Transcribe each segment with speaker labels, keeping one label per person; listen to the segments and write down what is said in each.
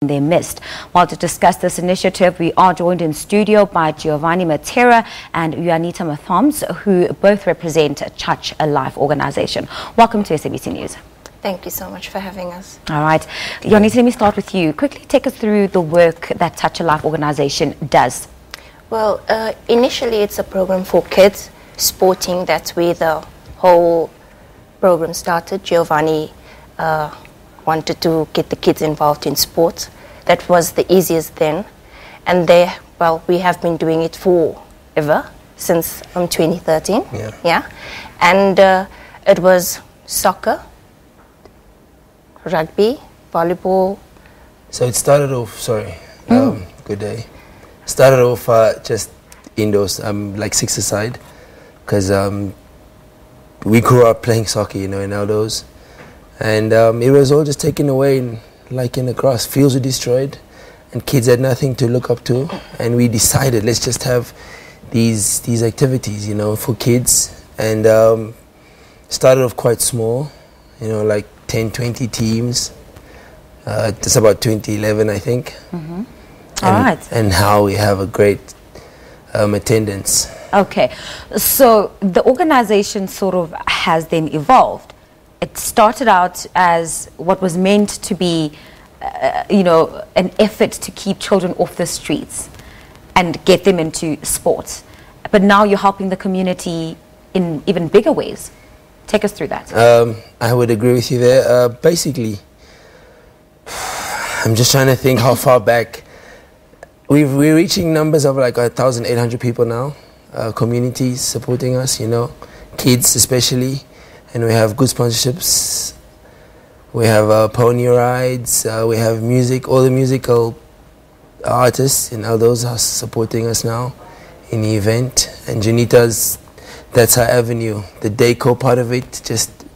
Speaker 1: their midst. While to discuss this initiative, we are joined in studio by Giovanni Mattera and Juanita Mathomes, who both represent Touch a Life organization. Welcome to SABC News.
Speaker 2: Thank you so much for having us.
Speaker 1: All right. Juanita, let me start with you. Quickly take us through the work that Touch a Life organization does.
Speaker 2: Well, initially it's a program for kids, sporting. That's where the whole program started. Giovanni wanted to get the kids involved in sports. That was the easiest then. And we have been doing it forever, since 2013. Yeah. And it was soccer, rugby, volleyball.
Speaker 3: So it started off, good day. Started off just indoors, like six-a-side, because we grew up playing soccer, in Eldos. And it was all just taken away in the grass. Fields were destroyed and kids had nothing to look up to. And we decided, let's just have these activities, for kids. And started off quite small, like 10, 20 teams. Just about 2011, I think.
Speaker 1: Mm-hmm. All right.
Speaker 3: And how we have a great attendance.
Speaker 1: Okay. So the organization sort of has then evolved. It started out as what was meant to be, an effort to keep children off the streets and get them into sports. But now you're helping the community in even bigger ways. Take us through that.
Speaker 3: I would agree with you there. Basically, I'm just trying to think how far back. We're reaching numbers of like 1,800 people now, communities supporting us, kids especially. And we have good sponsorships. We have pony rides. We have music. All the musical artists in Eldos are supporting us now in the event. And Juanita's, that's her avenue. The decor part of it,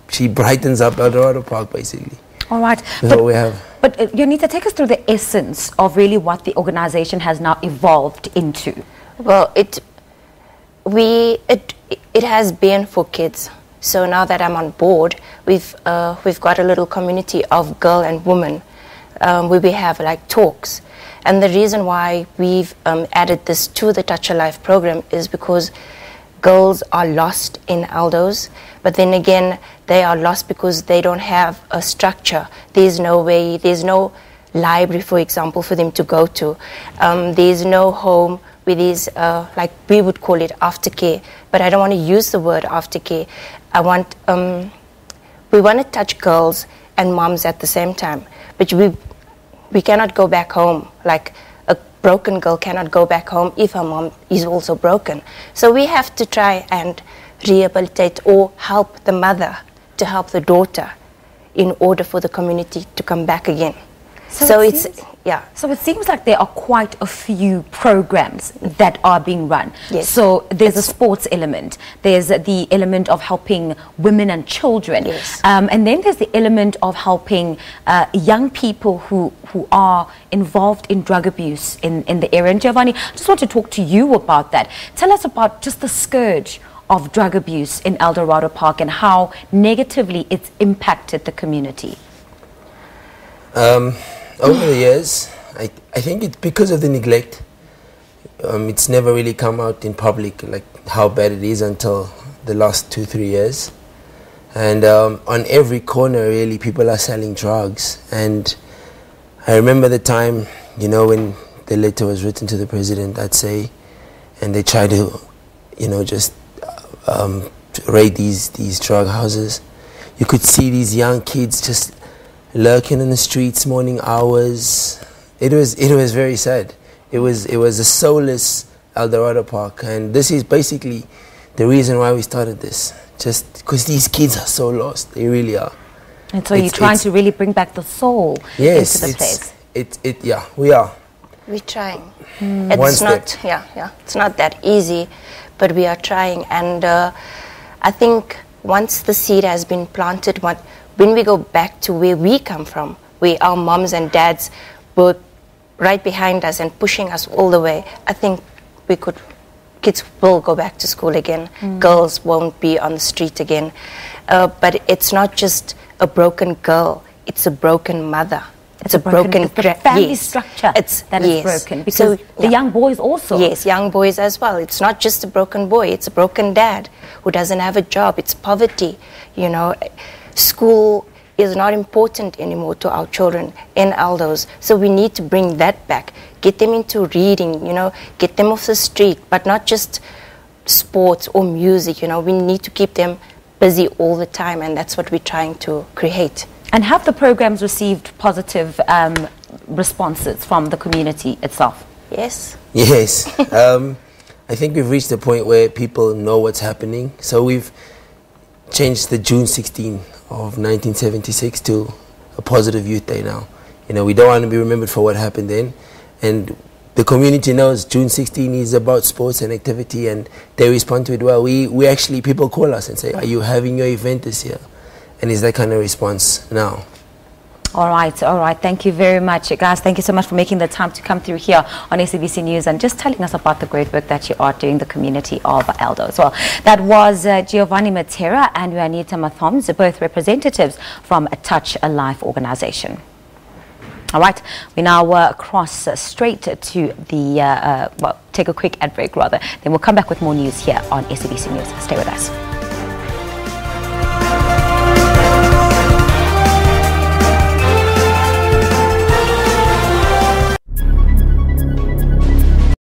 Speaker 3: she brightens up Eldorado Park basically.
Speaker 1: All right.
Speaker 3: That's what we have.
Speaker 1: But Juanita, take us through the essence of really what the organization has now evolved into.
Speaker 2: Well, it has been for kids. So now that I'm on board, we've got a little community of girl and women where we have like talks. And the reason why we've added this to the Touch a Life program is because girls are lost in Eldos, but then again, they are lost because they don't have a structure. There's no way, there's no library, for example, for them to go to. There's no home where there's, like we would call it aftercare, but I don't want to use the word aftercare. We want to touch girls and moms at the same time, but we cannot go back home. Like a broken girl cannot go back home if her mom is also broken. So we have to try and rehabilitate or help the mother to help the daughter in order for the community to come back again. So it seems
Speaker 1: like there are quite a few programs that are being run.
Speaker 2: Yes.
Speaker 1: So there's a sports element, there's the element of helping women and children,
Speaker 2: yes.
Speaker 1: And then there's the element of helping young people who are involved in drug abuse in the area. And Giovanni, I just want to talk to you about that. Tell us about just the scourge of drug abuse in Eldorado Park and how negatively it's impacted the community.
Speaker 3: Over the years, I think it's because of the neglect. It's never really come out in public, like how bad it is until the last 2-3 years. And on every corner, really, people are selling drugs. And I remember the time, when the letter was written to the president, I'd say, and they tried to, just raid these drug houses. You could see these young kids just lurking in the streets, morning hours. It was very sad. It was a soulless Eldorado Park, and this is basically the reason why we started this. Just because these kids are so lost, they really are.
Speaker 1: And so you're trying to really bring back the soul into the place.
Speaker 3: Yeah, we are.
Speaker 2: We're trying. It's not, it's not that easy, but we are trying. And I think once the seed has been planted, when we go back to where we come from, where our moms and dads were right behind us and pushing us all the way, I think kids will go back to school again. Girls won't be on the street again. But it's not just a broken girl, it's a broken mother It's a broken
Speaker 1: it's the family
Speaker 2: yes.
Speaker 1: structure that is broken. Because
Speaker 2: So,
Speaker 1: the young boys also.
Speaker 2: Yes, young boys as well. It's not just a broken boy, it's a broken dad who doesn't have a job. It's poverty, you know. School is not important anymore to our children in Aldos. So we need to bring that back. Get them into reading, you know, get them off the street, but not just sports or music, you know. We need to keep them busy all the time, and that's what we're trying to create.
Speaker 1: And have the programs received positive responses from the community itself?
Speaker 2: Yes.
Speaker 3: Yes. I think we've reached a point where people know what's happening. So we've changed the June 16 of 1976 to a positive youth day now. You know, we don't want to be remembered for what happened then. And the community knows June 16 is about sports and activity, and they respond to it well. We actually, people call us and say, are you having your event this year? And it's that kind of response now.
Speaker 1: All right. Thank you very much, guys. Thank you so much for making the time to come through here on SABC News and just telling us about the great work that you are doing in the community of Aldo as well. That was Giovanni Mattera and Juanita Mathomes, both representatives from a Touch a Life organization. All right, we now cross straight to the, well, take a quick ad break rather. Then we'll come back with more news here on SABC News. Stay with us.